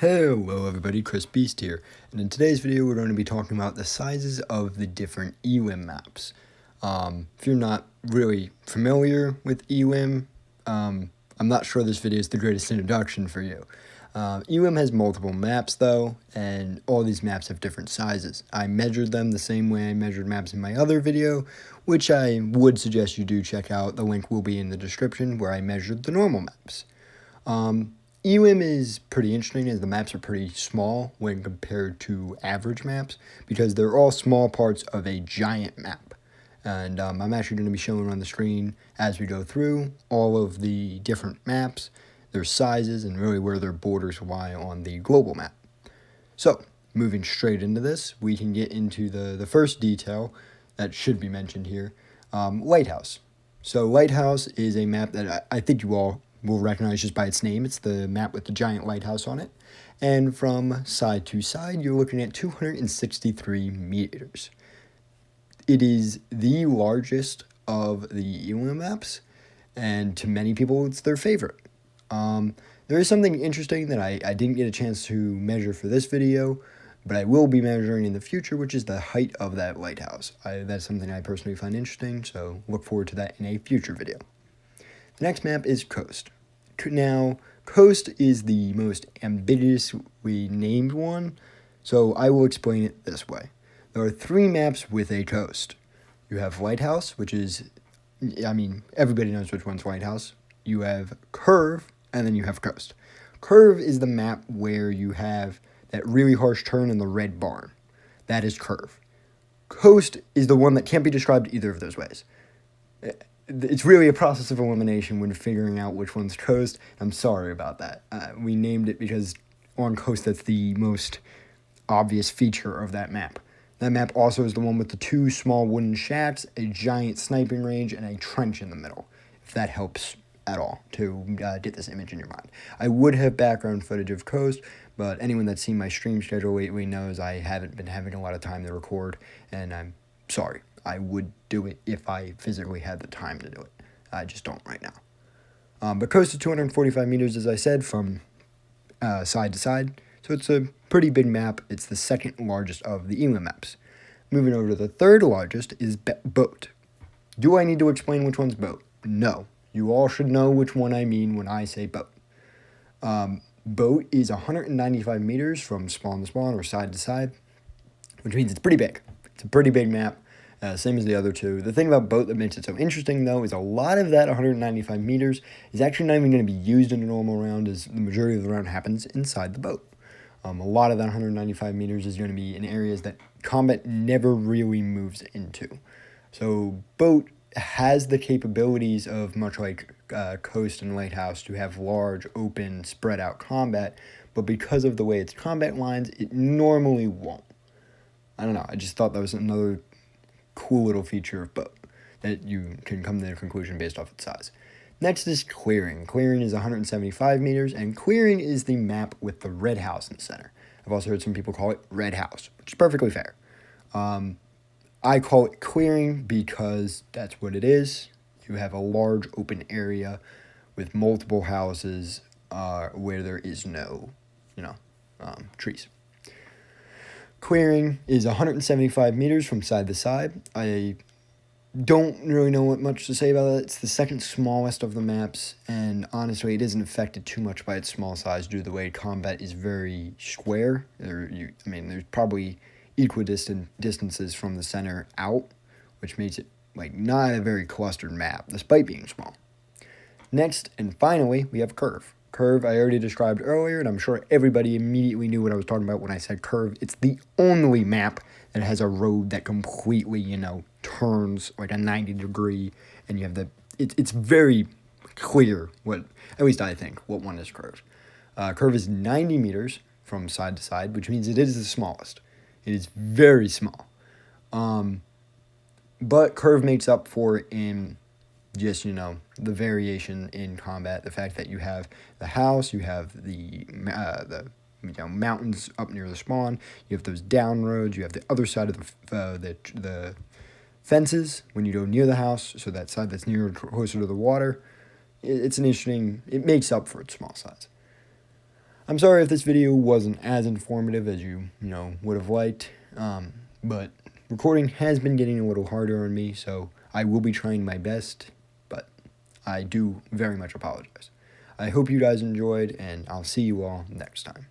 Hello everybody, Chris Beast here, and in today's video we're going to be talking about the sizes of the different Elim maps. If you're not really familiar with Elim, I'm not sure this video is the greatest introduction for you. Elim has multiple maps though, and all these maps have different sizes. I measured them the same way I measured maps in my other video, which I would suggest you do check out. The link will be in the description where I measured the normal maps. Elim is pretty interesting as the maps are pretty small when compared to average maps because they're all small parts of a giant map. And I'm actually going to be showing on the screen as we go through all of the different maps, their sizes, and really where their borders lie on the global map. So, moving straight into this, we can get into the first detail that should be mentioned here, Lighthouse. So Lighthouse is a map that I think you all will recognize just by its name. It's the map with the giant lighthouse on it. And from side to side, you're looking at 263 meters. It is the largest of the Elim maps, and to many people, it's their favorite. There is something interesting that I didn't get a chance to measure for this video, but I will be measuring in the future, which is the height of that lighthouse. That's something I personally find interesting, so look forward to that in a future video. The next map is Coast. Now, Coast is the most ambiguously named one, so I will explain it this way. There are three maps with a coast. You have Lighthouse, which is, everybody knows which one's Lighthouse. You have Curve, and then you have Coast. Curve is the map where you have that really harsh turn in the red barn. That is Curve. Coast is the one that can't be described either of those ways. It's really a process of elimination when figuring out which one's Coast. I'm sorry about that. We named it because on Coast, that's the most obvious feature of that map. That map also is the one with the two small wooden shacks, a giant sniping range, and a trench in the middle, if that helps at all to get this image in your mind. I would have background footage of Coast, but anyone that's seen my stream schedule lately knows I haven't been having a lot of time to record, and I'm sorry. I would do it if I physically had the time to do it. I just don't right now. But Coast is 245 meters, as I said, from side to side. So it's a pretty big map. It's the second largest of the Elim maps. Moving over to the third largest is Boat. Do I need to explain which one's Boat? No. You all should know which one I mean when I say Boat. Boat is 195 meters from spawn to spawn or side to side, which means it's pretty big. It's a pretty big map. Same as the other two. The thing about Boat that makes it so interesting, though, is a lot of that 195 meters is actually not even going to be used in a normal round, as the majority of the round happens inside the boat. A lot of that 195 meters is going to be in areas that combat never really moves into. So Boat has the capabilities of, much like Coast and Lighthouse, to have large, open, spread out combat, but because of the way its combat lines, it normally won't. I don't know, I just thought that was another cool little feature of Boat that you can come to the conclusion based off its size. Next is Clearing. Clearing is 175 meters, and Clearing is the map with the red house in the center. I've also heard some people call it Red House, which is perfectly fair. I call it Clearing because that's what it is. You have a large open area with multiple houses where there is no, trees. Clearing is 175 meters from side to side. I don't really know what much to say about it. It's the second smallest of the maps, and honestly, it isn't affected too much by its small size due to the way combat is very square. There's probably equidistant distances from the center out, which makes it not a very clustered map, despite being small. Next, and finally, we have Curve. Curve, I already described earlier, and I'm sure everybody immediately knew what I was talking about when I said Curve. It's the only map that has a road that completely, turns like a 90 degree, and you have it's very clear what, at least I think, what one is Curve. Curve is 90 meters from side to side, which means it is the smallest. It is very small. But Curve makes up for it in just, the variation in combat, the fact that you have the house, you have the mountains up near the spawn, you have those down roads, you have the other side of the fences when you go near the house, so that side that's closer to the water. It makes up for its small size. I'm sorry if this video wasn't as informative as you would have liked, but recording has been getting a little harder on me, so I will be trying my best, but I do very much apologize. I hope you guys enjoyed, and I'll see you all next time.